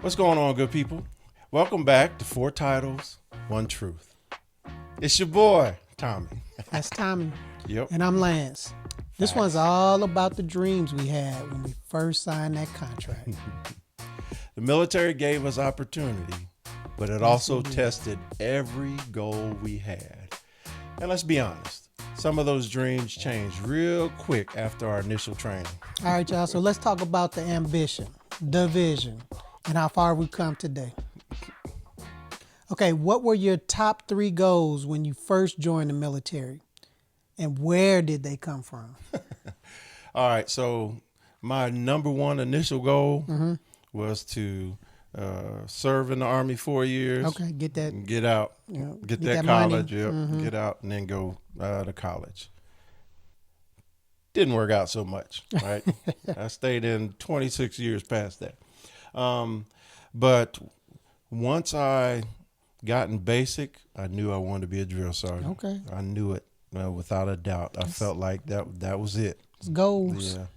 What's going on, good people? Welcome back to Four Titles, One Truth. It's your boy, Tommy. That's Tommy. Yep. And I'm Lance. This Facts. one's all about the dreams we had when we first signed that contract. The military gave us opportunity, but it also tested every goal we had. And let's be honest, some of those dreams changed real quick after our initial training. All right, y'all. So let's talk about the ambition, the vision, and how far we've come today. Okay, what were your top 3 goals when you first joined the military? And where did they come from? All right, so my number one initial goal was to serve in the Army 4 years. Okay, get that. And get out, get that college, get out, and then go to college. Didn't work out so much, right? I stayed in 26 years past that. But once I got in basic, I knew I wanted to be a drill sergeant. Okay. I knew it without a doubt. I felt like that was it. It's goals. Yeah.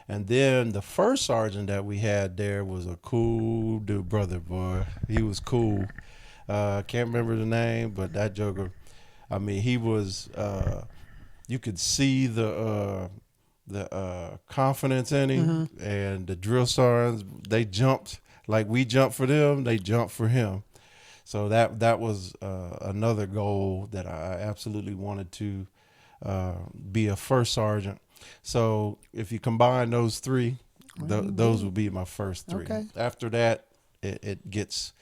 And then the first sergeant that we had there was a cool dude, brother, boy. He was cool. Can't remember the name, but that joker, I mean, he was, you could see the confidence in him, and the drill sergeants, they jumped like we jumped for them, they jumped for him. So that was another goal that I absolutely wanted to be a first sergeant. So if you combine those three, those would be my first 3. Okay. After that, it gets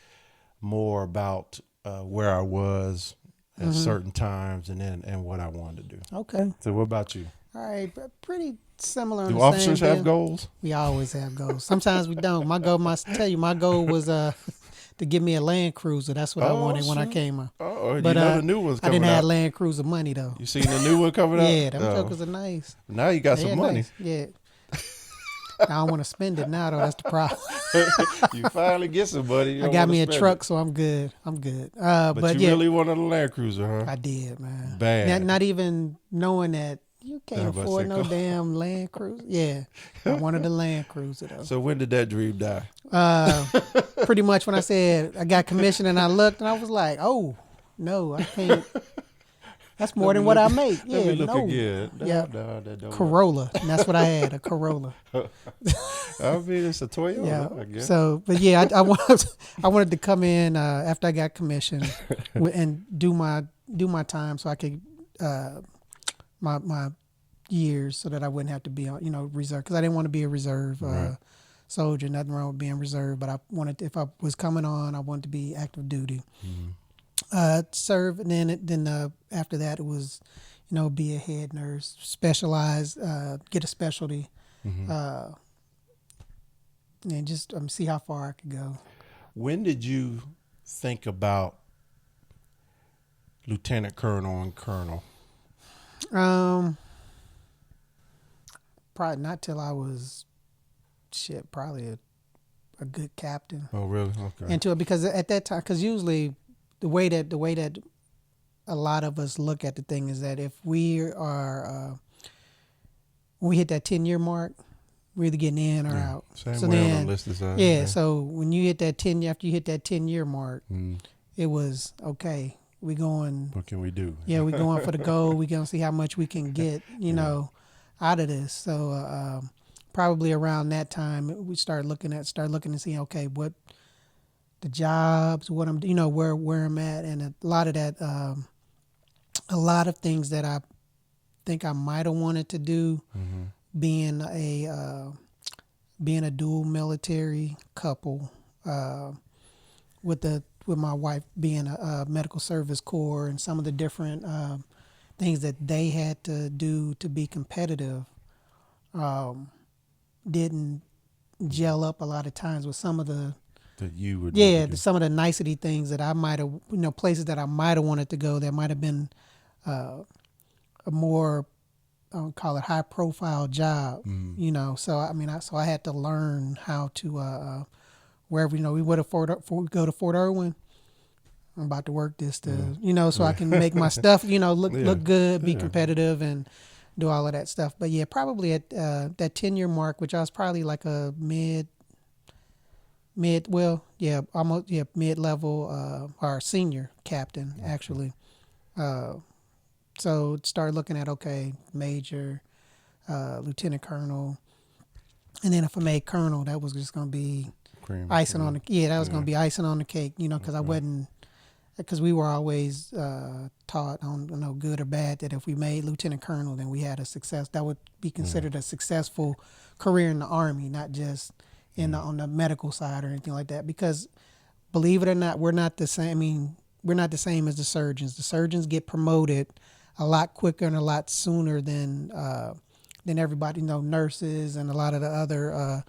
more about where I was at certain times and what I wanted to do. Okay. So what about you? All right, but pretty similar. Do on the officers same have deal. goals? We always have goals. Sometimes we don't. My goal was to give me a Land Cruiser. That's what I wanted when I shit. came up. Oh, But you know the new one's I coming didn't have out. Land Cruiser money though. You seen the new one coming out? Yeah, them Oh. jokers are nice. Now you got They're some money. nice. Yeah. I don't want to spend it now though. That's the problem. You finally get some money. You I don't got wanna me a spend truck, it. so I'm good. But you yeah, really wanted a Land Cruiser, huh? I did, man. Bad. Not even knowing that you I can't was about to afford say, no go. damn Land Cruiser. Yeah, I wanted a Land Cruiser though. So when did that dream die? Pretty much when I said I got commissioned and I looked and I was like, oh no, I can't. That's more than what I make. Yeah, Let me look no. again. Yeah. No, that don't work. Corolla, and that's what I had, a Corolla. I mean, it's a Toyota, Yeah. I guess. So, but yeah, I wanted to come in after I got commissioned and do my time so I could my years so that I wouldn't have to be on reserve, because I didn't want to be a reserve Right. soldier. Nothing wrong with being reserve, but I wanted if I was coming on, I wanted to be active duty. Serve, and then after that it was, be a head nurse, specialize, get a specialty, and just see how far I could go. When did you think about lieutenant colonel and colonel? Probably not till I was probably a good captain. Oh, really? Okay. Into it, because at that time, because usually the way that a lot of us look at the thing is that if we are when we hit that 10-year mark, we're either getting in or out. Same So way on then, the list is yeah. So when you hit that 10, after you hit that 10-year mark, Mm. it was okay. We going. What can we do? Yeah, we going for the goal. We gonna see how much we can get, out of this. So probably around that time, we start looking and see, okay, what the jobs, what I'm, where I'm at, and a lot of that, a lot of things that I think I might have wanted to do, being a dual military couple, with my wife being a medical service corps, and some of the different things that they had to do to be competitive, didn't gel up a lot of times with some of the That you would. some of the nicety things that I might have, places that I might have wanted to go that might have been a more, I would call it, high profile job, So I had to learn how to wherever we would have go to Fort Irwin. I'm about to work this so I can make my stuff look good, be competitive, and do all of that stuff. But yeah, probably at that 10-year mark, which I was probably like a almost, yeah, mid-level, or senior captain, actually. Uh, so start looking at, okay, major, lieutenant colonel, and then if I made colonel, that was just going to be Cream. icing on the, yeah, that was going Yeah. to be icing on the cake, because I Okay. wasn't, because we were always taught, I don't know, good or bad, that if we made lieutenant colonel, then we had a success. That would be Yeah. considered a successful career in the Army, not just Yeah. on the medical side or anything like that. Because believe it or not, we're not the same. I mean, we're not the same as the surgeons. The surgeons get promoted a lot quicker and a lot sooner than everybody. Nurses and a lot of the other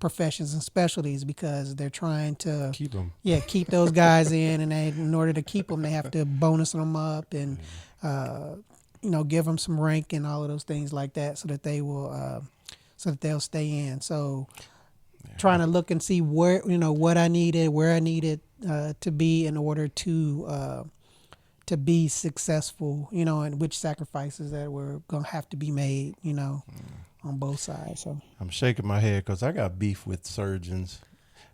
professions and specialties, because they're trying to, Keep them. yeah, keep those guys in, and in order to keep them, they have to bonus them up and uh, give them some rank and all of those things like that, so that they'll stay in. So trying to look and see where I needed to be in order to be successful, and which sacrifices that were gonna have to be made, on both sides. So I'm shaking my head because I got beef with surgeons,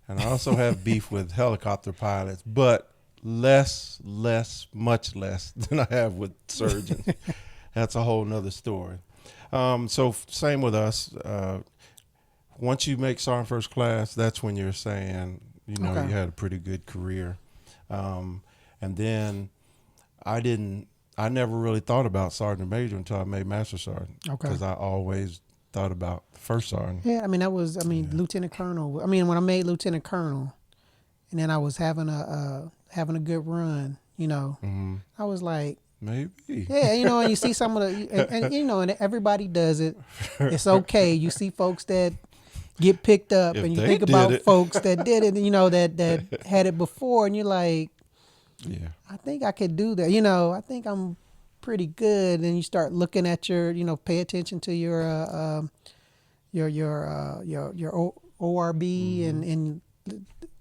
and I also have beef with helicopter pilots, but much less than I have with surgeons. That's a whole nother story. So same with us. Once you make sergeant first class, that's when you're saying, okay, you had a pretty good career. And then I never really thought about sergeant major until I made master sergeant, okay. because I always thought about first sergeant. Yeah, I mean that was, Yeah. lieutenant colonel. I mean, when I made lieutenant colonel, and then I was having a good run, Mm-hmm. I was like, Maybe. yeah, and you see some of the, and everybody does it. It's okay. You see folks that get picked up, If and you they think did about it. folks that did it, that had it before, and you're like, Yeah. I think I could do that. I think I'm pretty good. And you start looking at pay attention to your ORB Mm-hmm.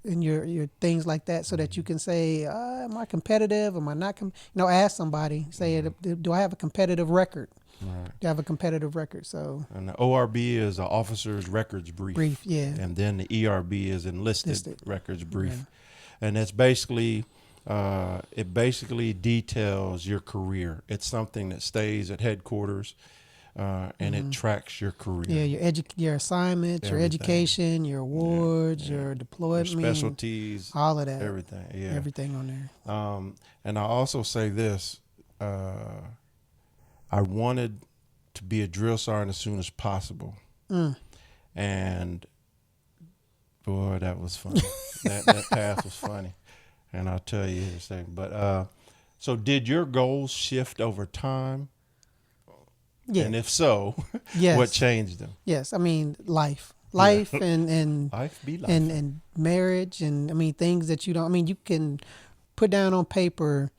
and your things like that, so that you can say, am I competitive? Am I not? Ask somebody. Say, do I have a competitive record? Right. Do I have a competitive record? So And the ORB is an officer's records brief. brief, yeah, And then the ERB is enlisted listed. records Yeah. brief. And it's basically, it basically details your career. It's something that stays at headquarters, and it tracks your career. Yeah, your assignments, your Everything. education, your Yeah, awards, yeah. your Your deployment, specialties, all of that, everything. Yeah. everything on there. And I also say this, I wanted to be a drill sergeant as soon as possible. Mm. And boy, that was funny. that path was funny. And I'll tell you in a second. But so did your goals shift over time? Yeah. And if so, Yes. what changed them? Yes. I mean, life, and Life be life. and marriage, and I mean things that you don't. I mean, you can put down on paper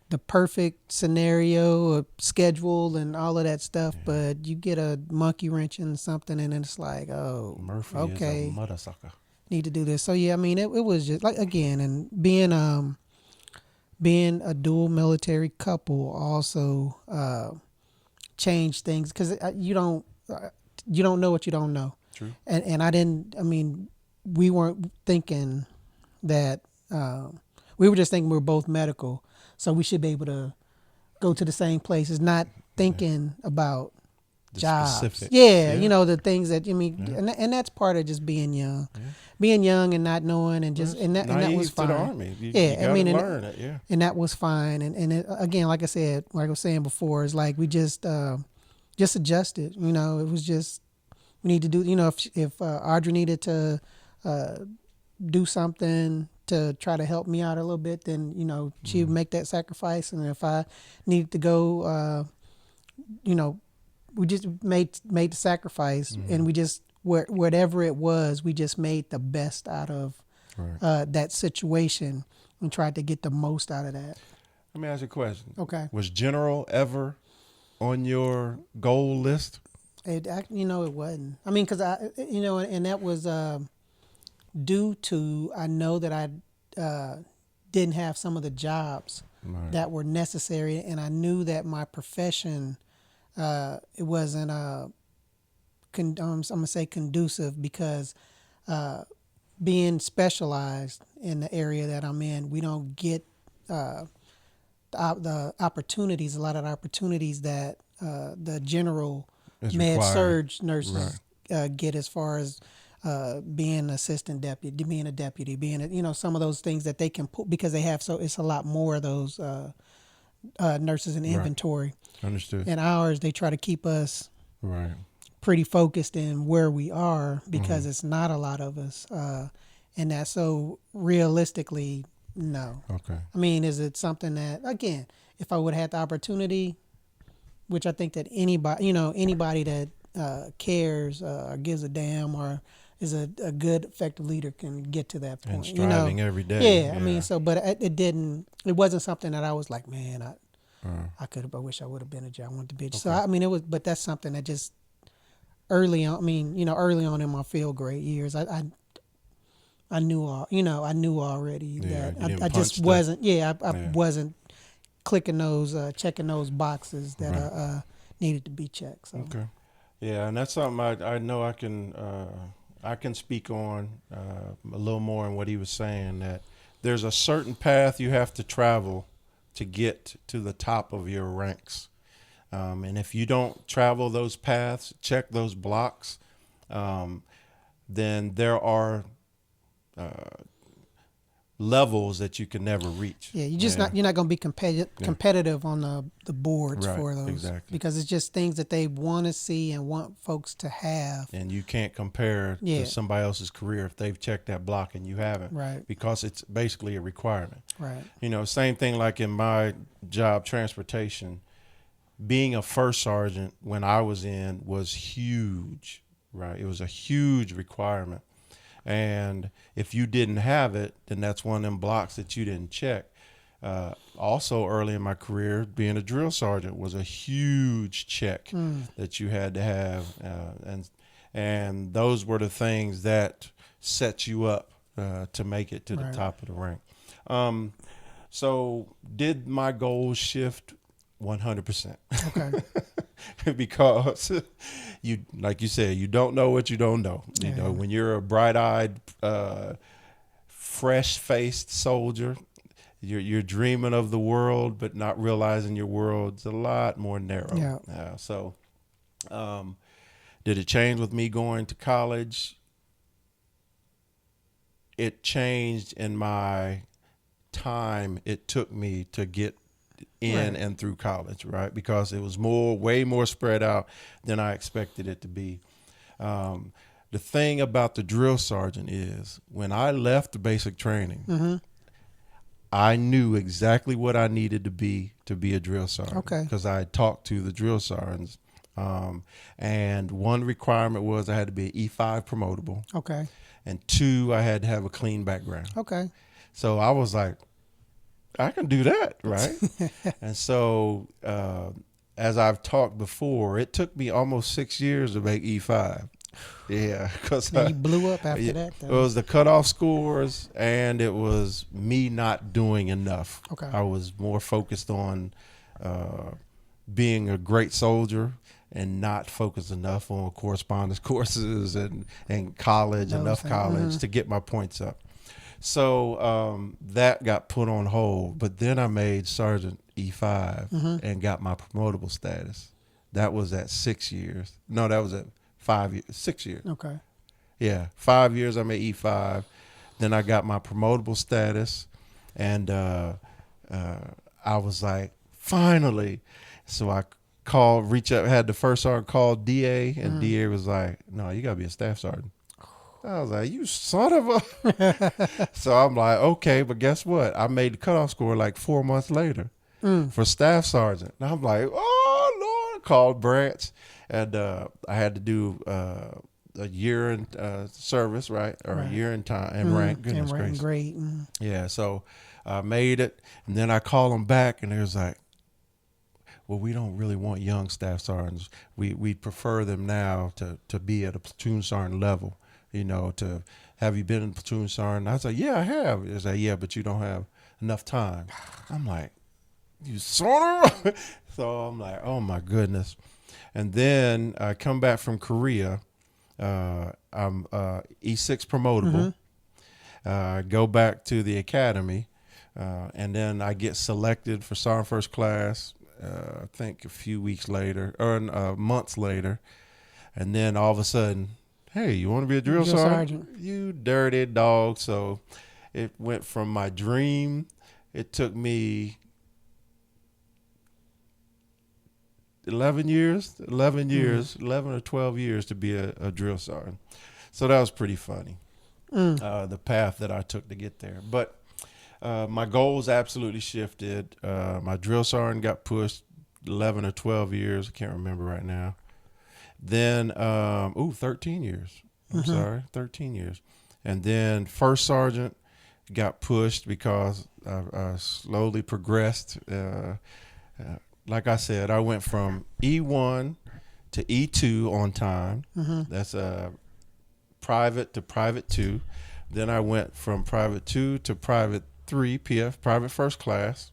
the perfect scenario, or schedule, and all of that stuff, but you get a monkey wrench in something, and it's like, oh, Murphy okay, is a mother sucker. need to do this. So yeah, I mean, it was just like, again, and being a dual military couple also changed things, because you don't know what you don't know. True. And I didn't. I mean, we weren't thinking that. We were just thinking we were both medical, so we should be able to go to the same places. Not thinking about The jobs. specifics. Yeah, Yeah. the things that, Yeah. and that's part of just being young, Yeah. and not knowing, and just Well, and that naive was to fine. the Army. You Yeah, gotta I mean, learn it. Yeah. and that was fine. And again, like I said, like I was saying before, it's like we just adjusted. It was just, we need to do. If Audrey needed to do something to try to help me out a little bit, then she would make that sacrifice. And if I needed to go, we just made the sacrifice, and we just, whatever it was, we just made the best out of Right. that situation and tried to get the most out of that. Let me ask you a question. Okay. Was general ever on your goal list? It wasn't. I mean, because and that was due to, I know that I didn't have some of the jobs Right. that were necessary, and I knew that my profession, it wasn't I'm gonna say conducive, because being specialized in the area that I'm in, we don't get the opportunities, a lot of the opportunities that the general It's med required. surge nurses get, as far as being an assistant deputy, being a deputy, being a, some of those things that they can put, because they have, so it's a lot more of those nurses in Right. inventory. Understood. And ours, they try to keep us Right. pretty focused in where we are, because it's not a lot of us. And that, so realistically, no. Okay. I mean, is it something that, again, if I would have had the opportunity, which I think that anybody that cares or gives a damn or is a good, effective leader can get to that And point. striving every day. Yeah, I mean, so, but it wasn't something that I was like, man, I wish I would have been a judge. I wanted to be. So, Okay. I mean, but that's something that just early on, I mean, early on in my field grade years, I knew I knew already Yeah, that you didn't I just punch wasn't, I Yeah. wasn't clicking those, checking those boxes that Right. needed to be checked. So, Okay. Yeah, and that's something I know I can speak on a little more on what he was saying, that there's a certain path you have to travel to get to the top of your ranks. And if you don't travel those paths, check those blocks, then there are levels that you can never reach. yeah, you're not going to be competitive on the boards Right, for those, exactly. because it's just things that they want to see and want folks to have. And you can't compare Yeah. to somebody else's career if they've checked that block and you haven't. Right. Because it's basically a requirement. Right. Same thing like in my job, transportation. Being a first sergeant when I was in was huge, right? It was a huge requirement. And if you didn't have it, then that's one of them blocks that you didn't check. Also, early in my career, being a drill sergeant was a huge check that you had to have, and those were the things that set you up to make it to the Right. top of the rank. So, did my goals shift? 100%. Okay. Because you, like you said, you don't know what you don't know. You know, when you're a bright-eyed, fresh-faced soldier, you're dreaming of the world, but not realizing your world's a lot more narrow. Yeah. So, did it change with me going to college? It changed in my time it took me to get in Right. and through college, right? Because it was way more spread out than I expected it to be. The thing about the drill sergeant is when I left the basic training, I knew exactly what I needed to be a drill sergeant. Okay. Because I had talked to the drill sergeants. And one requirement was I had to be an E5 promotable. Okay. And two, I had to have a clean background. Okay. So I was like, I can do that, right? And so, as I've talked before, it took me almost 6 years to make E5. Yeah, because You blew up after that, it though. was the cutoff scores, and it was me not doing enough. Okay. I was more focused on being a great soldier and not focused enough on correspondence courses and college, enough college to get my points up. So that got put on hold, but then I made Sergeant E5 and got my promotable status. That was at 6 years. No, that was at 5 years, 6 years. Okay. Yeah, 5 years I made E5. Then I got my promotable status, and I was like, finally. So I reached out, had the first sergeant call DA, and DA was like, no, you got to be a staff sergeant. I was like, you son of a. So I'm like, okay, but guess what? I made the cutoff score like 4 months later for staff sergeant. And I'm like, oh, Lord. Called branch. And I had to do a year in service, right? Or a year in time and rank. Goodness and gracious. great. Yeah, so I made it. And then I called them back, and they was like, well, we don't really want young staff sergeants. We prefer them now to be at a platoon sergeant level. To have you been in platoon sergeant? I was like, yeah, I have. It's like, yeah, but you don't have enough time. I'm like, you son of. So I'm like, oh my goodness. And then I come back from Korea. I'm E6 promotable. Go back to the academy, and then I get selected for Sergeant First Class. I think a few weeks later, or months later, and then all of a sudden, hey, you want to be a drill Drill sergeant? sergeant. You dirty dog! So it went from my dream. It took me 11 years, 11 Mm. years, 11 or 12 years to be a drill sergeant. So that was pretty funny, the path that I took to get there. But my goals absolutely shifted. My drill sergeant got pushed 11 or 12 years. I can't remember right now. Then, 13 years. I'm sorry, 13 years. And then first sergeant got pushed because I slowly progressed. Like I said, I went from E1 to E2 on time. That's private to private 2. Then I went from private 2 to private 3, PF, private first class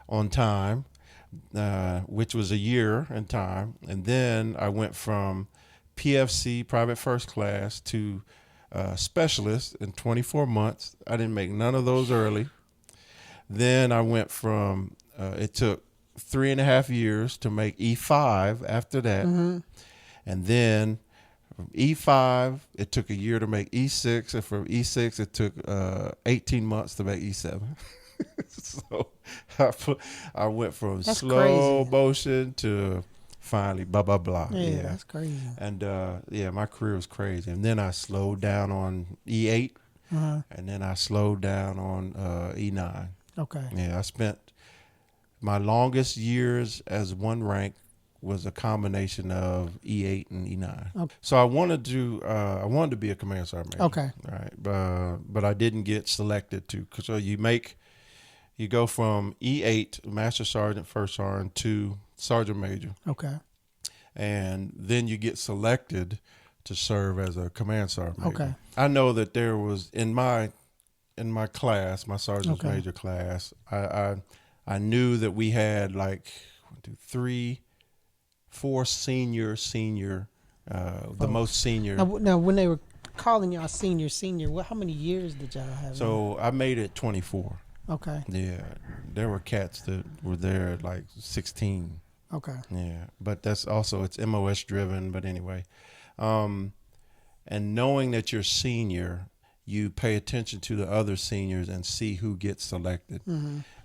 on time, which was a year in time. And then I went from PFC, private first class, to specialist in 24 months. I didn't make none of those early. Then I went from, it took 3.5 years to make E5 after that. And then from E5, it took a year to make E6. And from E6, it took 18 months to make E7. So I went from That's slow crazy. motion to finally blah, blah, blah. Yeah, that's crazy. And my career was crazy. And then I slowed down on E8. And then I slowed down on E9. Okay. Yeah, I spent my longest years as one rank was a combination of E8 and E9. Okay. So I wanted to be a command sergeant major. Okay. Right, but I didn't get selected to. So you go from E8 master sergeant, first sergeant to sergeant major, Okay. and then you get selected to serve as a command sergeant major. Okay. I know that there was in my class, my sergeant's Okay. major class, I knew that we had like 1, 2, 3, 4 senior, the most senior. Now, when they were calling y'all senior, how many years did y'all have? So I made it 24. Okay. Yeah, there were cats that were there at like 16. Okay. Yeah, but that's also, it's MOS driven. But anyway, and knowing that you're senior, you pay attention to the other seniors and see who gets selected.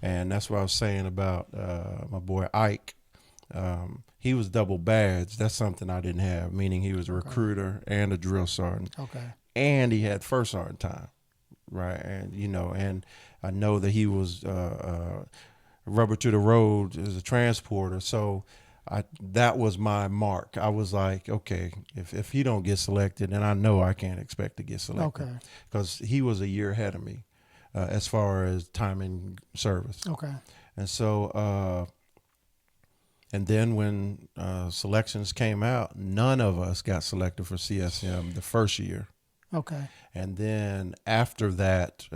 And that's what I was saying about my boy Ike. He was double badged. That's something I didn't have, meaning he was a recruiter and a drill sergeant. Okay. And he had first sergeant time, right? And and I know that he was rubber to the road as a transporter. So that was my mark. I was like, okay, if he don't get selected, then I know I can't expect to get selected. Okay. Because he was a year ahead of me as far as time in service. Okay. And so, and then when selections came out, none of us got selected for CSM the first year. Okay. And then after that,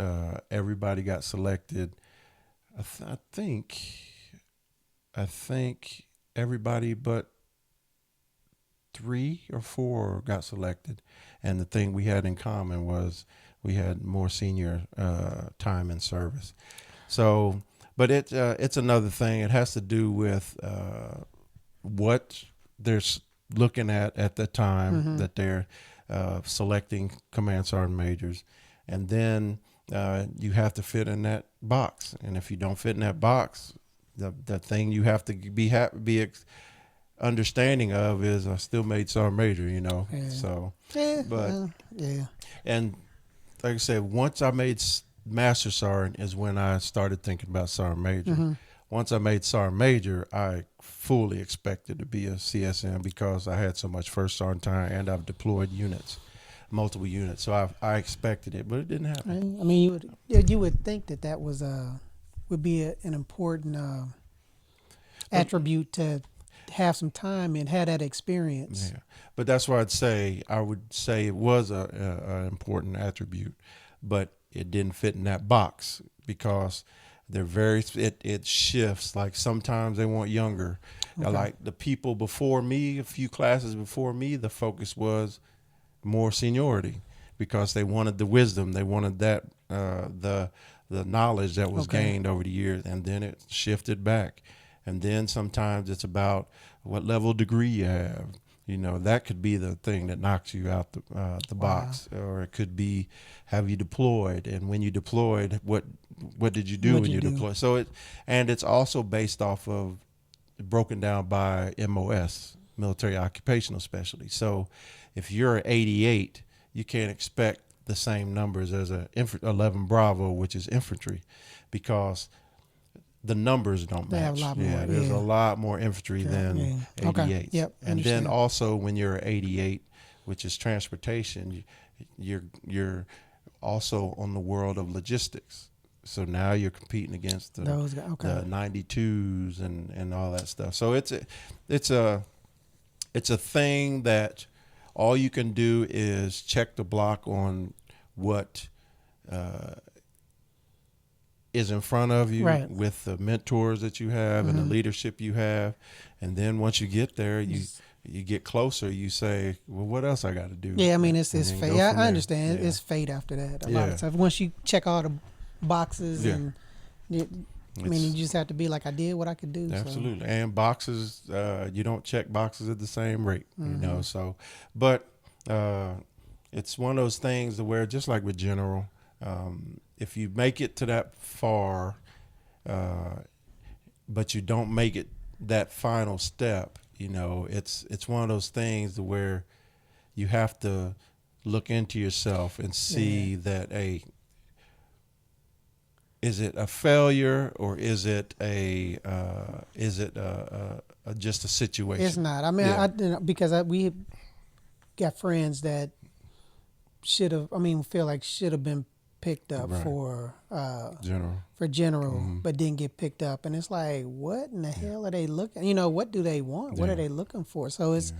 everybody got selected. I think everybody but 3 or 4 got selected. And the thing we had in common was we had more senior time in service. So, but it's another thing. It has to do with what they're looking at the time that they're selecting command sergeant majors, and then you have to fit in that box. And if you don't fit in that box, the thing you have to be understanding of is I still made sergeant major, Yeah. So, Yeah. but Yeah. and like I said, once I made master sergeant is when I started thinking about sergeant major. Once I made sergeant major, I fully expected to be a CSM because I had so much first sergeant time and I've deployed multiple units. So I expected it, but it didn't happen. I mean, you would think that was would be an important attribute to have some time and have that experience. Yeah, but that's why I would say it was a important attribute, but it didn't fit in that box because they're it shifts. Like sometimes they want younger. Okay. Like the people before me, a few classes before me, the focus was more seniority because they wanted the wisdom. They wanted that the knowledge that was Okay. gained over the years, and then it shifted back. And then sometimes it's about what level of degree you have. You know, that could be the thing that knocks you out the Wow. box, or it could be, have you deployed, and when you deployed, what did you do What'd when you you do? deployed? So it's also based off of, broken down by MOS, military occupational specialty. So if you're 88, you can't expect the same numbers as a 11 Bravo, which is infantry, because the numbers don't They have a match. lot more. Yeah, there's a Yeah. lot more infantry than Yeah. Okay. 88s. Yep. And then Understand. also when you're 88, which is transportation, you're also on the world of logistics. So now you're competing against Those guys. Okay. the 92s and all that stuff. So it's a thing that all you can do is check the block on what uh, is in front of you, Right. with the mentors that you have and the leadership you have, and then once you get there, you get closer. You say, well, what else I got to do? Yeah, I mean, it's And then fate. go Yeah, from I there. understand. Yeah. It's fate after that. A lot Yeah. of times, once you check all the boxes, Yeah. and you, I mean, you just have to be like, I did what I could do. Absolutely. And boxes, you don't check boxes at the same rate, Mm-hmm. you know. So, but it's one of those things to where, just like with general, if you make it to that far, but you don't make it that final step, you know, it's one of those things to where you have to look into yourself and see that, is it a failure, or is it just a situation? It's not. I mean, Yeah. because we got friends that should have. I mean, feel like should have been picked up Right. for General. general, but didn't get picked up, and it's like, what in the hell are they looking? You know, what do they want? What Yeah. are they looking for? So it's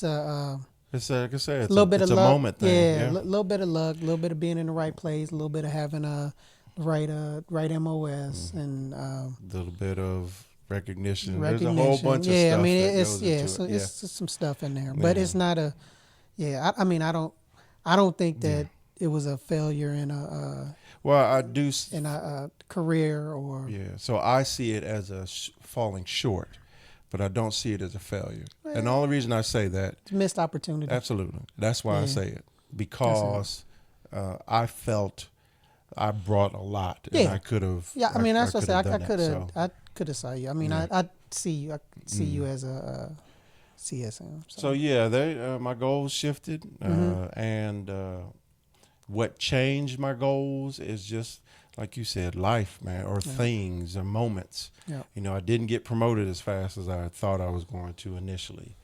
a It's like I said, little bit it's of a luck. moment thing. Yeah, Yeah. little bit of luck, a little bit of being in the right place, a little bit of having a right MOS and A little bit of recognition. There's a recognition. whole bunch of Yeah, stuff I mean, that it's goes yeah, into so it. Yeah. it's just some stuff in there, but Yeah. it's not a. Yeah, I mean, I don't think that it was a failure Well, I do. in a career or Yeah. So I see it as a falling short, but I don't see it as a failure. And the only reason I say that, missed opportunity. absolutely, that's why I Yeah. say it, because I felt I brought a lot, and Yeah. I could have. Yeah, I mean, that's what I said. I could have. I could have saw you. I mean, Yeah. I see you. I see you as a CSM. So yeah, my goals shifted, and what changed my goals is just like you said, life, man, or things or moments. Yeah. You know, I didn't get promoted as fast as I thought I was going to initially.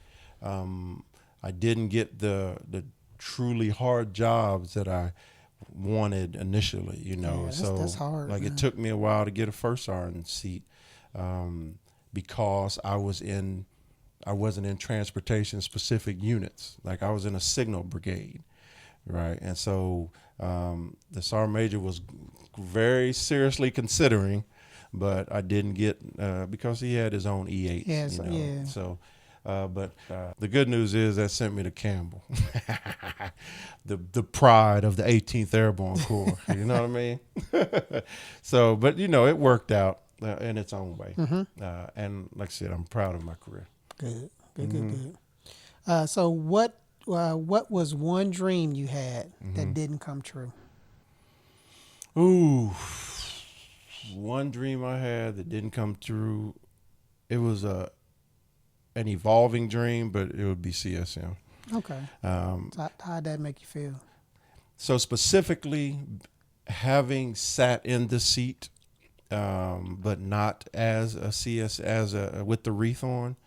I didn't get the truly hard jobs that I wanted initially. You know, Yeah, so that's hard, like man. it took me a while to get a first sergeant seat, because I wasn't in transportation specific units. Like I was in a signal brigade, right? And so the sergeant major was very seriously considering, but I didn't get because he had his own E8s. Yes, you know? yeah. So, but the good news is that sent me to Campbell, the pride of the 18th Airborne Corps. You know what I mean? So, but you know, it worked out in its own way. And like I said, I'm proud of my career. Good. So what was one dream you had that didn't come true? Ooh, one dream I had that didn't come true. It was an evolving dream, but it would be CSM. Okay. How'd that make you feel? So specifically, having sat in the seat, but not as a CS, with the wreath on,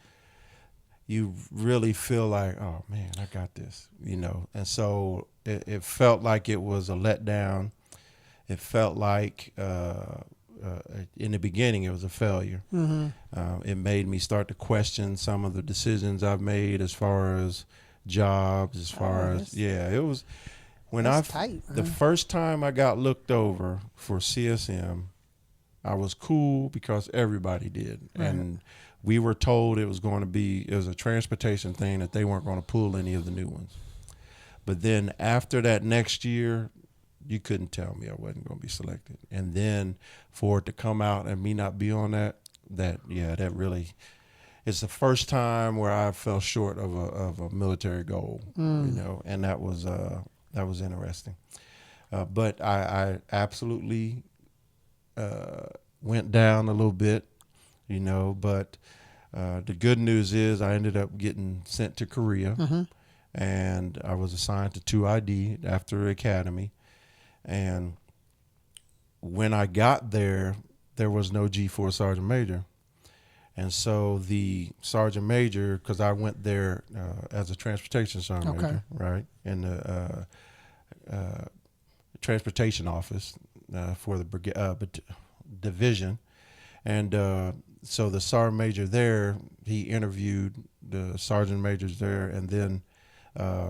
you really feel like, oh man, I got this, you know. And so it felt like it was a letdown. It felt like in the beginning it was a failure. It made me start to question some of the decisions I've made as far as jobs, as far as it was when That's tight, the man. first time I got looked over for CSM, I was cool because everybody did, and we were told it was a transportation thing, that they weren't going to pull any of the new ones. But then after that next year, you couldn't tell me I wasn't going to be selected. And then for it to come out and me not be on that really, it's the first time where I fell short of a military goal, and that was interesting. But I absolutely went down a little bit, but the good news is I ended up getting sent to Korea, and I was assigned to 2ID after academy. And when I got there, there was no G4 Sergeant Major. And so the Sergeant Major, because I went there as a transportation Sergeant Major, right, in the transportation office for the division. And so the Sergeant Major there, he interviewed the Sergeant Majors there and then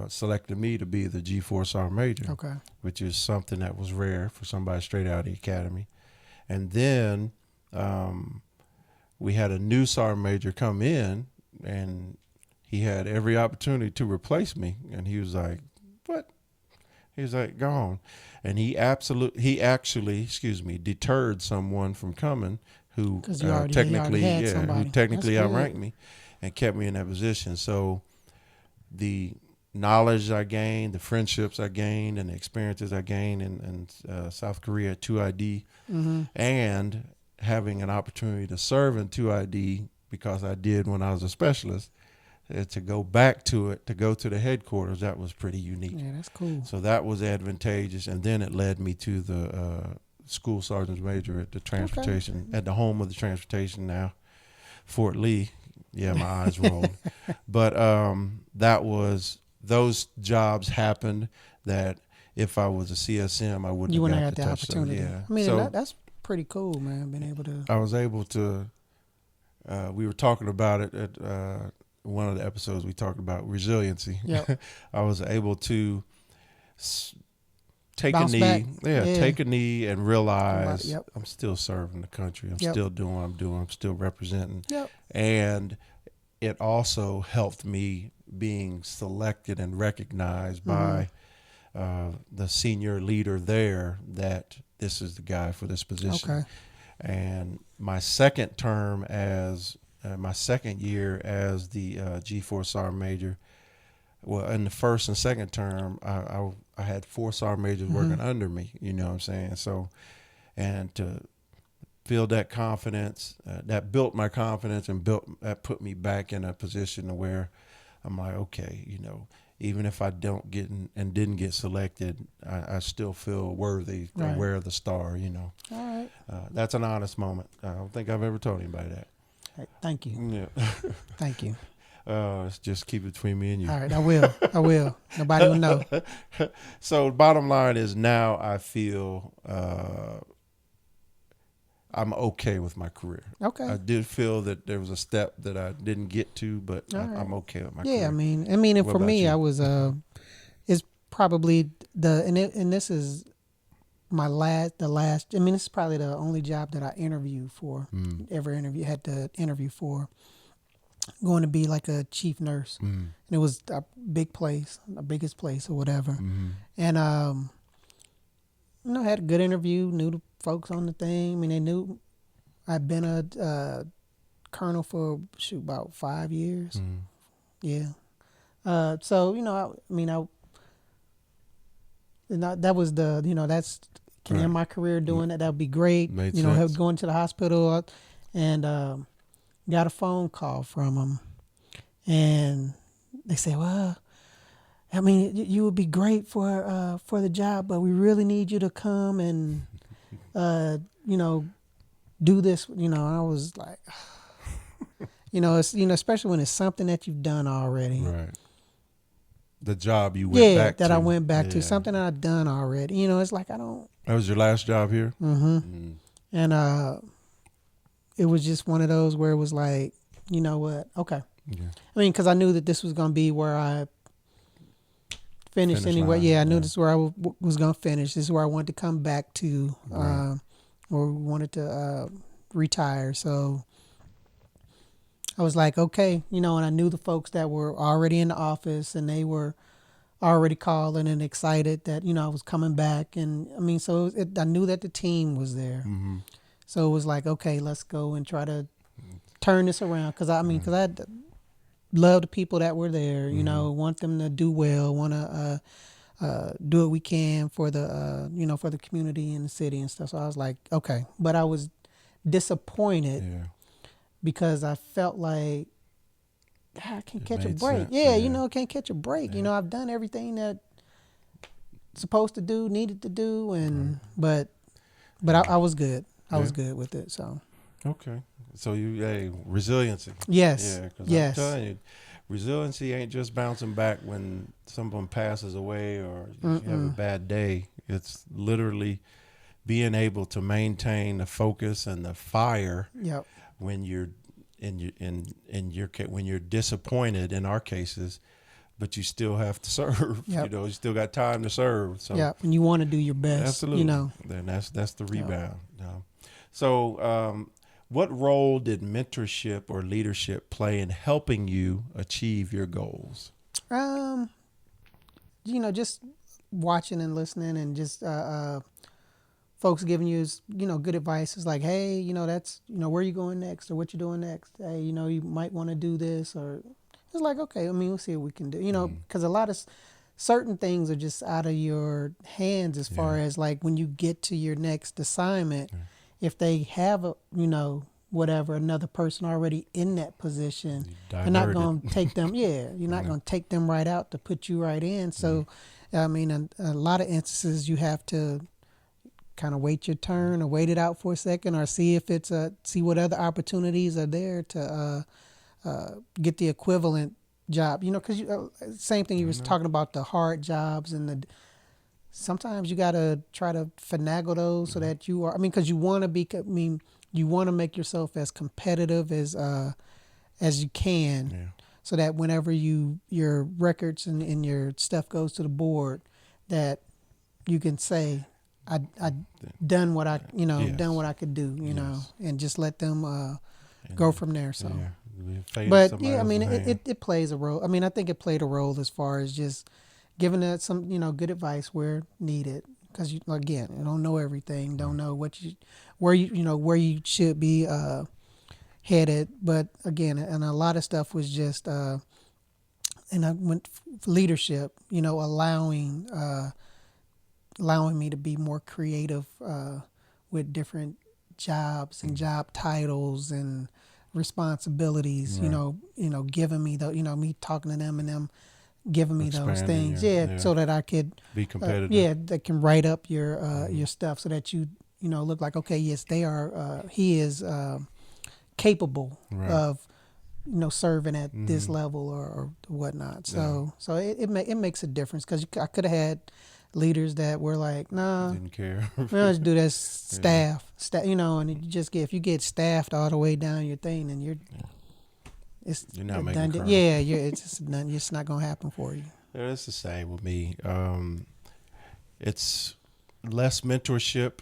selected me to be the G4 Sergeant Major, which is something that was rare for somebody straight out of the academy. And then we had a new Sergeant Major come in, and he had every opportunity to replace me. And he was like, "What?" He was like, "Go on." And he actually, deterred someone from coming who technically outranked me and kept me in that position. So the knowledge I gained, the friendships I gained, and the experiences I gained in South Korea at 2ID, and having an opportunity to serve in 2ID because I did when I was a specialist, to go back to it, to go to the headquarters, that was pretty unique. Yeah, that's cool. So that was advantageous, and then it led me to the school sergeant's major at the transportation, at the home of the transportation now, Fort Lee. Yeah, my eyes rolled. But those jobs happened that if I was a CSM, I wouldn't have had the opportunity. Yeah. I mean, that's pretty cool, man, being able to. I was able to, we were talking about it at one of the episodes, we talked about resiliency. Yep. I was able to take Bounce a knee, back. take a knee and realize Yep. I'm still serving the country. I'm still doing what I'm doing. I'm still representing. Yep. And it also helped me being selected and recognized by the senior leader there that this is the guy for this position. Okay. And my second term my second year as the G4 Sergeant Major, well, in the first and second term, I had 4 Sergeant Majors working under me, you know what I'm saying? So, and to feel that confidence, that built my confidence and that put me back in a position where I'm like, okay, even if I didn't get selected, I still feel worthy to wear the star, All right. That's an honest moment. I don't think I've ever told anybody that. Hey, thank you. Yeah. Thank you. Just keep it between me and you. All right, I will. Nobody will know. So bottom line is now I feel I'm okay with my career. Okay. I did feel that there was a step that I didn't get to, but I'm okay with my career. Yeah, I mean, and for me, I was it's probably and this is the last. I mean, this is probably the only job that I interviewed for. Had to interview for. Going to be like a chief nurse, and it was a big place, the biggest place or whatever. And had a good interview. Knew the folks on the thing. I mean, they knew I'd been a colonel for about 5 years. Yeah. So that was that's can end my career doing that. That would be great. Made sense. Going to the hospital, and got a phone call from them, and they say, "Well, I mean, you would be great for the job, but we really need you to come and do this." I was like, it's especially when it's something that you've done already. Right. The job you went back to. I went back to something that I've done already. It's like I don't. That was your last job here? And it was just one of those where it was like, you know what? Okay. Yeah. I mean, because I knew that this was going to be where I finished anyway. Yeah, I knew this is where I was going to finish. This is where I wanted to come back to, or wanted to retire. So I was like, okay, and I knew the folks that were already in the office, and they were already calling and excited that I was coming back, and I mean, so I knew that the team was there, Mm-hmm. so it was like, okay, let's go and try to turn this around, because I love the people that were there, Mm-hmm. want them to do well, want to do what we can for the for the community and the city and stuff. So I was like, okay, but I was disappointed Yeah. because I felt like I can't It catch a made break. sense. Yeah, Yeah. can't catch a break. Yeah. I've done everything that supposed to do, needed to do, Right. and but Yeah. I was good. I was Yeah. good with it. So Okay. So hey, resiliency. yes, Yeah, because I'm yes, telling you, resiliency ain't just bouncing back when someone passes away or you have a mm-mm, bad day. It's literally being able to maintain the focus and the fire yep, when you're when you're disappointed in our cases, but you still have to serve. yep, You still got time to serve. So yep. And you want to do your best. absolutely, then that's the Yep. rebound. So, what role did mentorship or leadership play in helping you achieve your goals? Um, just watching and listening, and just folks giving you good advice. Is like, hey, that's where you going next, or what you doing next. Hey, you might want to do this, or it's like, okay, I mean, we'll see what we can do. Mm-hmm. Because a lot of certain things are just out of your hands, as far Yeah, as like when you get to your next assignment, yeah. if they have a whatever, another person already in that position, You you're not diverted. going to take them. Yeah, you're not Yeah. going to take them right out to put you right in. So, I mean, a lot of instances you have to kind of wait your turn, or wait it out for a second, or see if see what other opportunities are there to get the equivalent job. Because same thing you I was know. talking about, the hard jobs, and sometimes you got to try to finagle those so that you are. I mean, because you want to be. I mean, you want to make yourself as competitive as you can, Yeah. so that whenever your records and your stuff goes to the board, that you can say, I done what I done Yes. what I could do, Yes. and just let them go And from there. So, yeah, we faded but somebody yeah, I mean, else's hand. it plays a role. I mean, I think it played a role as far as just giving it some good advice where needed, because you don't know everything, don't know where you should be headed. But again, and a lot of stuff was just and I went leadership, allowing me to be more creative with different jobs and job titles and responsibilities. Right. Giving me me talking to them, and them giving me those Expanding things. your Yeah, yeah. so that I could, Be competitive. yeah, that can write up your stuff, so that you look like, okay, yes, they are. He is capable Right. of serving at this Mm-hmm. level, or whatnot. Yeah. So it makes a difference, because I could have had leaders that were like, nah, Didn't care. we don't just do this Yeah. staff, and you just if you get staffed all the way down your thing, then it's You're not a making done. crime. Yeah, it's just done. It's not gonna happen for you. Yeah, it's the same with me. It's less mentorship,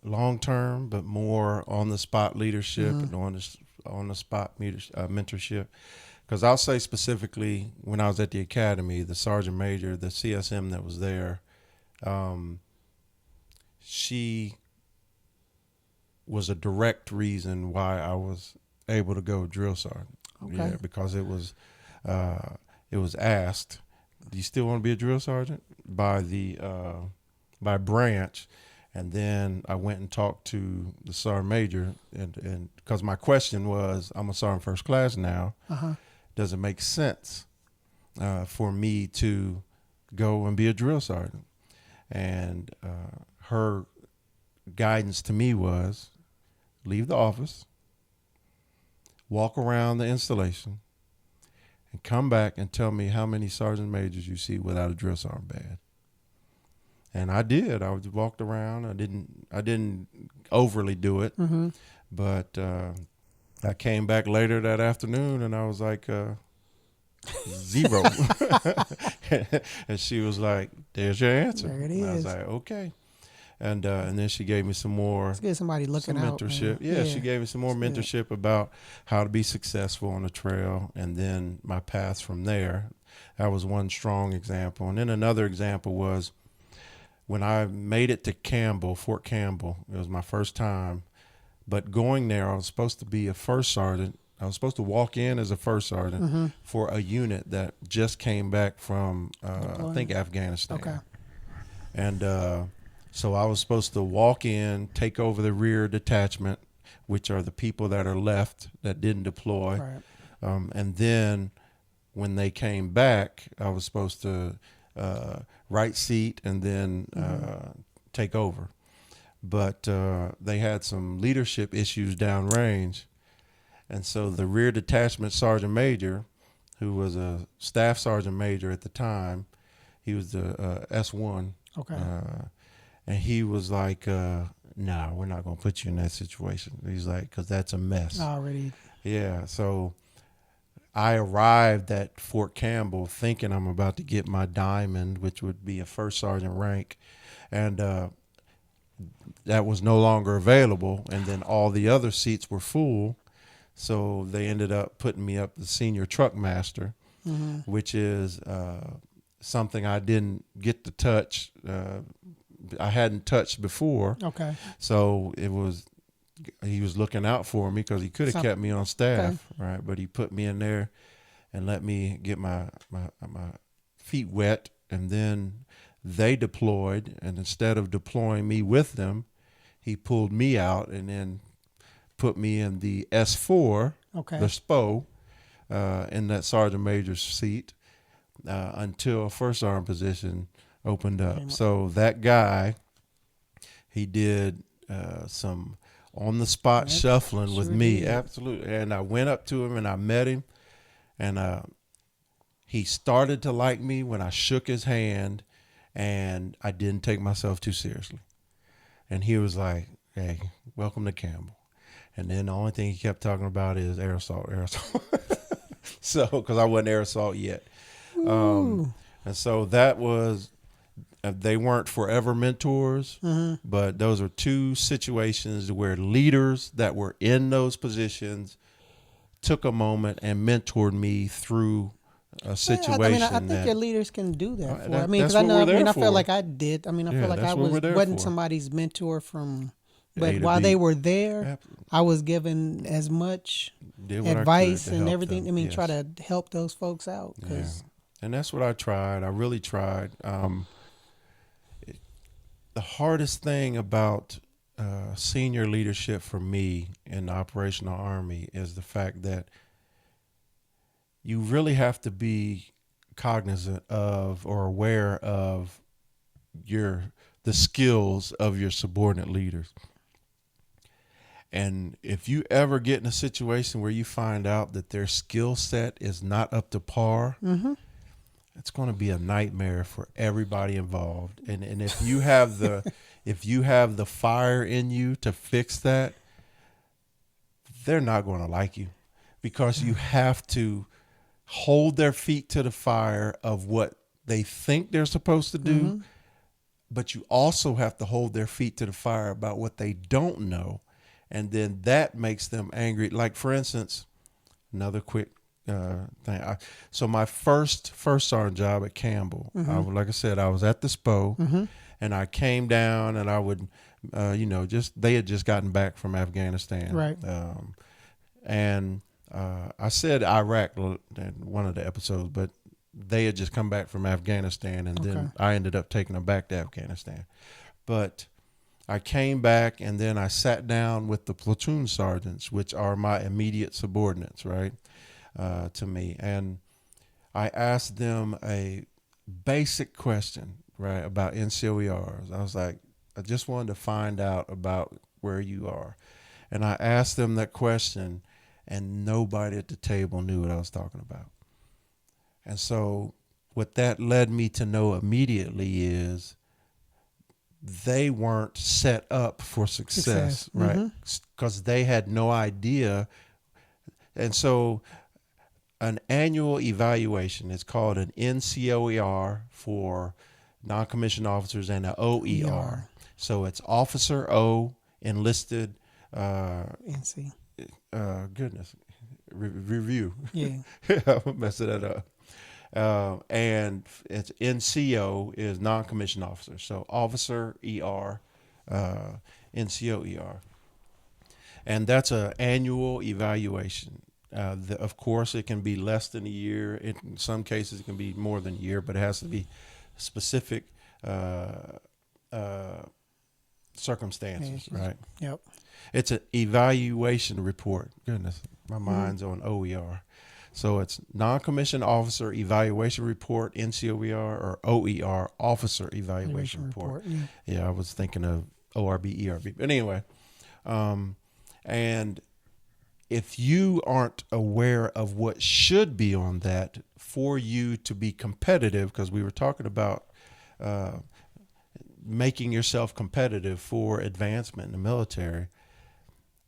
long term, but more on the spot leadership and on the spot mentorship. Because I'll say specifically, when I was at the academy, the sergeant major, the CSM that was there, she was a direct reason why I was able to go drill sergeant. Okay. Yeah, because it was asked, do you still want to be a drill sergeant, by the by branch, and then I went and talked to the sergeant major, and because my question was, I'm a sergeant first class now, does it make sense for me to go and be a drill sergeant? And her guidance to me was, leave the office, walk around the installation, and come back and tell me how many sergeant majors you see without a drill sergeant badge. And I did. I walked around. I didn't overly do it, but I came back later that afternoon and I was like, 0. And she was like, "There's your answer." There it And I was is. like, "Okay." And then she gave me some more. Let's get somebody looking Some out, mentorship. man. Yeah, she gave me some more That's good. mentorship about how to be successful on the trail, and then my path from there. That was one strong example. And then another example was when I made it to Campbell, Fort Campbell. It was my first time. But going there, I was supposed to be a first sergeant. I was supposed to walk in as a first sergeant for a unit that just came back from, I think, Afghanistan. Okay. And so I was supposed to walk in, take over the rear detachment, which are the people that are left that didn't deploy. Right. And then when they came back, I was supposed to right seat and then take over. But they had some leadership issues downrange. And so the rear detachment sergeant major, who was a staff sergeant major at the time, he was the S1. Okay. And he was like, no, we're not going to put you in that situation. He's like, because that's a mess. Already. Yeah. So I arrived at Fort Campbell thinking I'm about to get my diamond, which would be a first sergeant rank. And that was no longer available. And then all the other seats were full. So they ended up putting me up the senior truck master, which is something I didn't get to touch. I hadn't touched before. Okay. So he was looking out for me because he could have kept me on staff, right? But he put me in there and let me get my feet wet. And then they deployed. And instead of deploying me with them, he pulled me out and then put me in the S4, the SPO, in that sergeant major's seat until a first sergeant position opened up. So that guy, he did some on-the-spot shuffling with me. Absolutely. And I went up to him and I met him. And he started to like me when I shook his hand and I didn't take myself too seriously. And he was like, hey, welcome to Campbell. And then the only thing he kept talking about is air assault. So, because I wasn't air assault yet. And so that was, they weren't forever mentors, but those are two situations where leaders that were in those positions took a moment and mentored me through a situation. I think your leaders can do that. Because I feel like I did. I feel like I wasn't somebody's mentor from. But while they were there, I was given as much advice and everything. Them. Try to help those folks out. And that's what I tried. I really tried. The hardest thing about senior leadership for me in the operational Army is the fact that you really have to be cognizant of or aware of the skills of your subordinate leaders. And if you ever get in a situation where you find out that their skill set is not up to par, it's going to be a nightmare for everybody involved. And if you have the fire in you to fix that, they're not going to like you because you have to hold their feet to the fire of what they think they're supposed to do, but you also have to hold their feet to the fire about what they don't know. And then that makes them angry. Like, for instance, another quick thing. So my first sergeant job at Campbell, like I said, I was at the SPO, and I came down and I would, they had just gotten back from Afghanistan. Right. And I said Iraq in one of the episodes, but they had just come back from Afghanistan, and then I ended up taking them back to Afghanistan. But I came back and then I sat down with the platoon sergeants, which are my immediate subordinates, right, to me. And I asked them a basic question, right, about NCOERs. I was like, I just wanted to find out about where you are. And I asked them that question, and nobody at the table knew what I was talking about. And so what that led me to know immediately is they weren't set up for success. Right? Because they had no idea. And so an annual evaluation is called an NCOER for non-commissioned officers and an OER. So it's Officer O, enlisted NC. Review. Yeah. I'm messing that up. And it's NCO is non-commissioned officer. So officer ER, NCO ER, and that's an annual evaluation. Of course, it can be less than a year. In some cases, it can be more than a year, but it has to be specific uh, uh, circumstances, right? Yep. It's an evaluation report. Goodness, my mind's on OER. So it's non-commissioned officer evaluation report, NCOER, or OER, officer evaluation report. Yeah. Yeah, I was thinking of ORB, ERB. But anyway, and if you aren't aware of what should be on that for you to be competitive, because we were talking about uh, making yourself competitive for advancement in the military,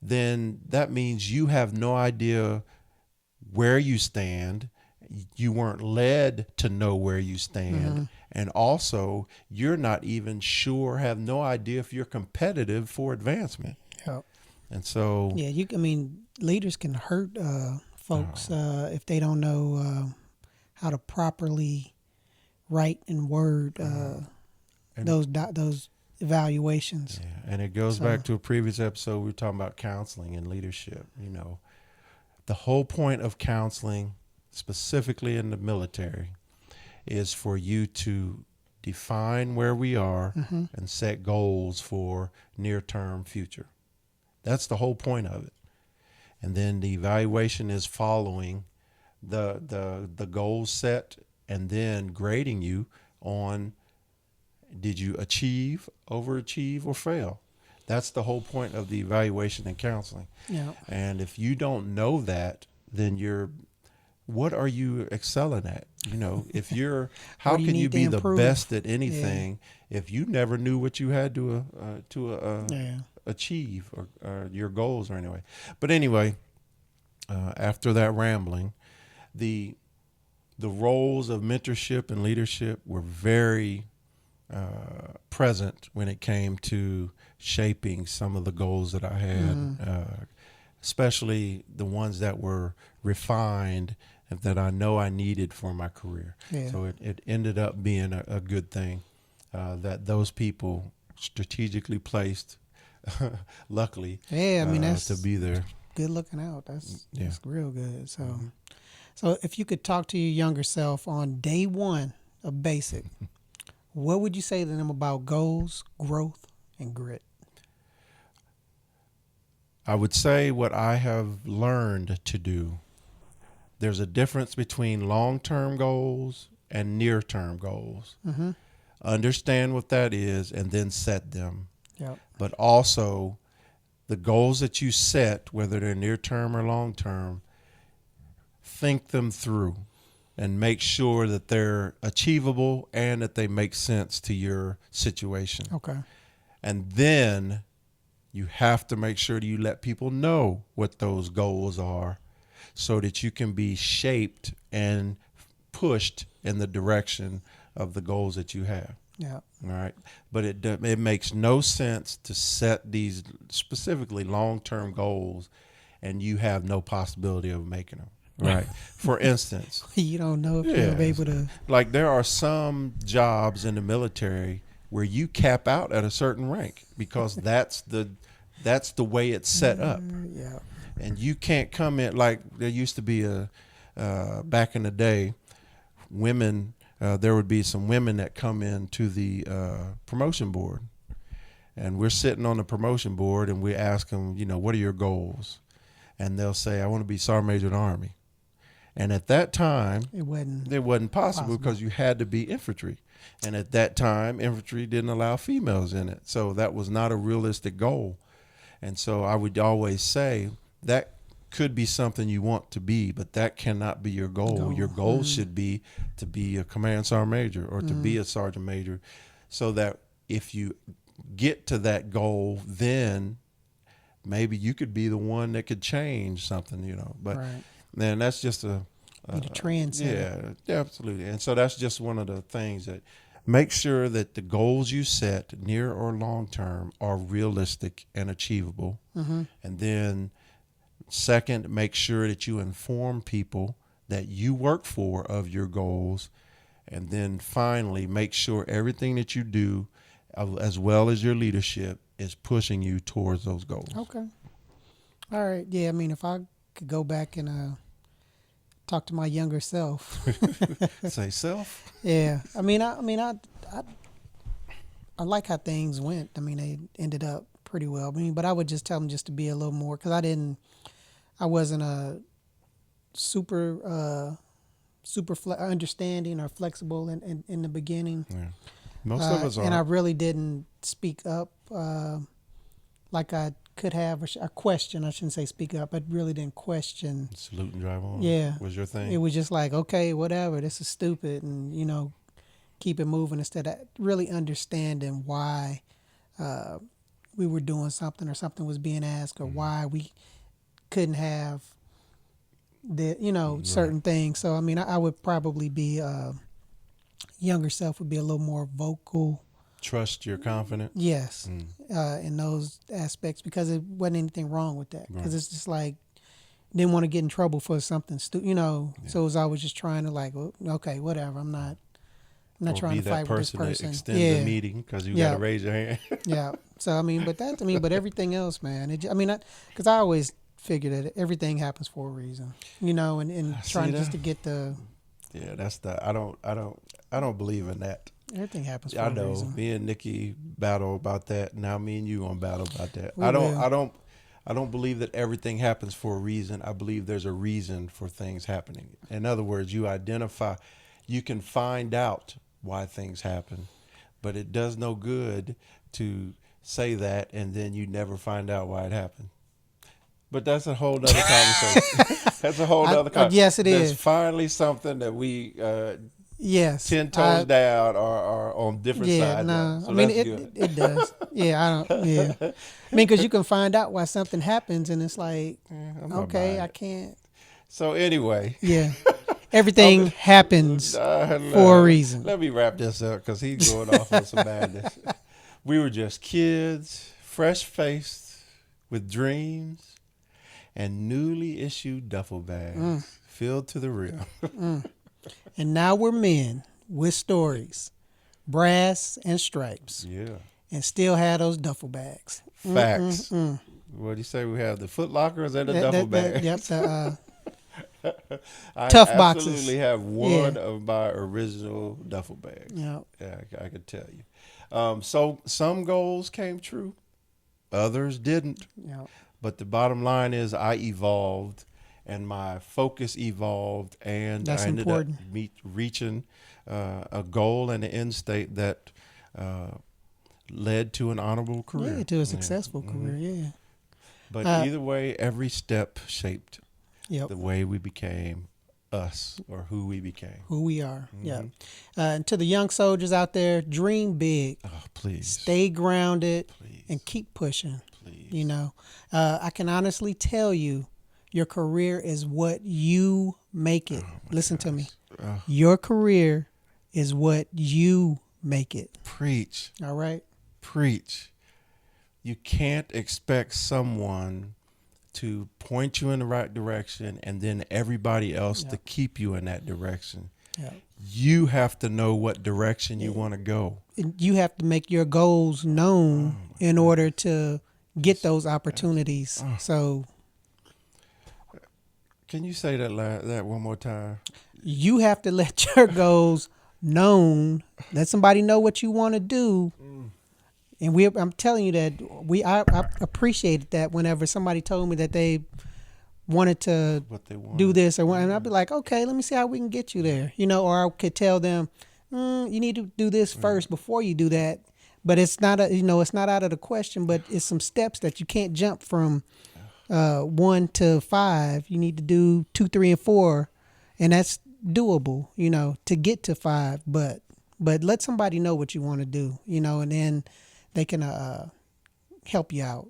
then that means you have no idea where you stand. You weren't led to know where you stand. And also, you're not even sure, have no idea if you're competitive for advancement. Yep. And so, Yeah, I mean, leaders can hurt folks if they don't know how to properly write and word and, those evaluations. yeah, and it goes back to a previous episode. We were talking about counseling and leadership. The whole point of counseling, specifically in the military, is for you to define where we are and set goals for near-term future. That's the whole point of it. And then the evaluation is following the goals set and then grading you on, did you achieve, overachieve, or fail? That's the whole point of the evaluation and counseling. Yeah. And if you don't know that, then what are you excelling at? If you're, how can you be the best at anything if you never knew what you had to achieve or your goals or anyway. But anyway, after that rambling, the roles of mentorship and leadership were very present when it came to shaping some of the goals that I had, especially the ones that were refined that I know I needed for my career. Yeah. So it ended up being a good thing that those people strategically placed, luckily, I mean, that's to be there. Good looking out. That's real good. So, so if you could talk to your younger self on day one of basic, what would you say to them about goals, growth, and grit? I would say what I have learned to do. There's a difference between long-term goals and near-term goals. Understand what that is and then set them. Yep. But also, the goals that you set, whether they're near-term or long-term, think them through and make sure that they're achievable and that they make sense to your situation. Okay. And then you have to make sure that you let people know what those goals are so that you can be shaped and pushed in the direction of the goals that you have. Yeah. All right. But it makes no sense to set these specifically long-term goals and you have no possibility of making them. Right. For instance, you don't know if you'll be able to. Like there are some jobs in the military where you cap out at a certain rank because that's the way it's set up. Yeah. And you can't come in like there used to be back in the day, women. There would be some women that come into the promotion board, and we're sitting on the promotion board, and we ask them, what are your goals? And they'll say, I want to be sergeant major in the Army. And at that time, it wasn't possible because you had to be infantry. And at that time, infantry didn't allow females in it. So that was not a realistic goal. And so I would always say that could be something you want to be, but that cannot be your goal. Your goal should be to be a command sergeant major or to be a sergeant major, so that if you get to that goal, then maybe you could be the one that could change something, But then that's just be the trendsetter. Yeah, absolutely. And so that's just one of the things that make sure that the goals you set, near or long term, are realistic and achievable. And then second, make sure that you inform people that you work for of your goals, and then finally make sure everything that you do, as well as your leadership, is pushing you towards those goals. Okay. All right. Yeah. I mean, if I could go back and talk to my younger self. Say self. Yeah. I like how things went. I mean, they ended up pretty well. I mean, but I would just tell them just to be a little more, because I wasn't a super understanding or flexible in the beginning. Yeah. Most of us are. And I really didn't speak up like I could have, or question. I shouldn't say speak up. I really didn't question. Salute and drive on. Yeah. Was your thing? It was just like, okay, whatever. This is stupid, and keep it moving, instead of really understanding why we were doing something, or something was being asked, or why we couldn't have the certain things. So I mean, I would probably be younger self would be a little more vocal. Trust you're confident. Yes, in those aspects, because it wasn't anything wrong with that. Because it's just like, didn't want to get in trouble for something stupid, Yeah. So it was always just trying to like, well, okay, whatever. I'm not trying to fight with this person. To extend the meeting because you got to raise your hand. Yeah. So but everything else, man. Because I always figure that everything happens for a reason, and trying just to get the. Yeah, I don't believe in that. Everything happens for a reason. Me and Nikki battle about that. Now me and you gonna battle about that. I don't believe that everything happens for a reason. I believe there's a reason for things happening. In other words, you can find out why things happen, but it does no good to say that and then you never find out why it happened. But that's a whole other conversation. That's a whole other conversation. Yes, it is. There's finally something that we 10 toes down are on different sides. No, so it does. Yeah, I mean, because you can find out why something happens, and it's like, okay, I can't. So anyway. Yeah. Everything happens for a reason. Let me wrap this up, because he's going off on some madness. We were just kids, fresh-faced, with dreams, and newly issued duffel bags filled to the rim. And now we're men with stories, brass and stripes. Yeah. And still have those duffel bags. Facts. What do you say? We have the Foot Lockers and the duffel bags. Yep. I Tough boxes. absolutely have one of my original duffel bags. Yep. Yeah, I could tell you. So some goals came true, others didn't. Yep. But the bottom line is I evolved, and my focus evolved, and That's I ended important. up reaching a goal and an end state that led to an honorable career. Yeah, to a successful career, yeah. But either way, every step shaped the way we became us, or who we became. Who we are, yeah. And to the young soldiers out there, dream big. Oh, please. Stay grounded, please. And keep pushing. Please. I can honestly tell you, your career is what you make it. Listen to me. Your career is what you make it. Preach. All right? Preach. You can't expect someone to point you in the right direction and then everybody else to keep you in that direction. Yeah. You have to know what direction you want to go. And you have to make your goals known in order to get those opportunities. So, can you say that one more time? You have to let your goals known. Let somebody know what you want to do. And I'm telling you that I appreciated that whenever somebody told me that they wanted to do this, and I'd be like, okay, let me see how we can get you there, or I could tell them, you need to do this first before you do that. But it's not it's not out of the question, but it's some steps that you can't jump from 1 to 5. You need to do 2, 3, and 4, and that's doable, to get to 5. But let somebody know what you want to do, and then they can help you out.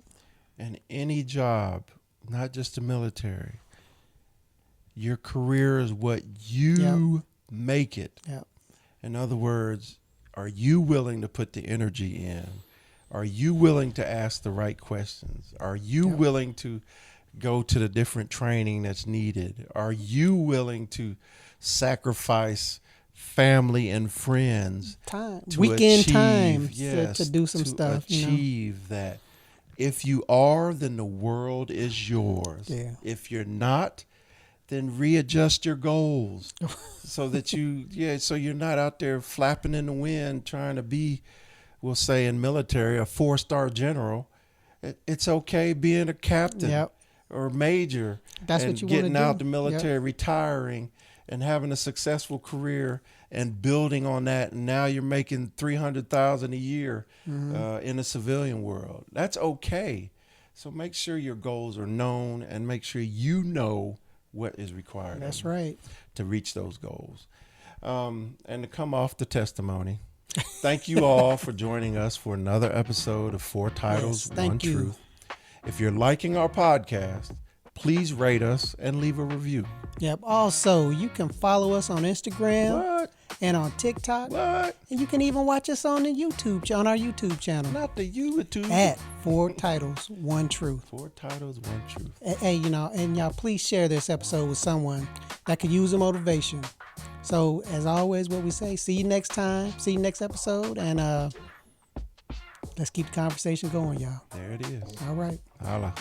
And any job, not just the military, your career is what you make it. Yep. In other words, are you willing to put the energy in? Are you willing to ask the right questions? Are you willing to go to the different training that's needed? Are you willing to sacrifice family and friends Time, to weekend achieve, time yes, to do some to stuff. achieve that? If you are, then the world is yours. Yeah. If you're not, then readjust your goals so that so you're not out there flapping in the wind trying to be, we'll say in military, a 4-star general. It's okay being a captain Yep. or major That's and what you want to getting do. out the military, Yep. retiring and having a successful career and building on that. And now you're making $300,000 a year in the civilian world. That's okay. So make sure your goals are known and make sure you know what is required. That's right. To reach those goals. And to come off the testimony, thank you all for joining us for another episode of Four Titles, Yes, thank One you. Truth. If you're liking our podcast, please rate us and leave a review. Yep. Also, you can follow us on Instagram What? and on TikTok. What? And you can even watch us on the on our YouTube channel Not the YouTube. at Four Titles, One Truth. Four Titles, One Truth. Hey, and y'all please share this episode with someone that could use a motivation. So, as always, what we say, see you next time, see you next episode, and let's keep the conversation going, y'all. There it is. All right. Holla.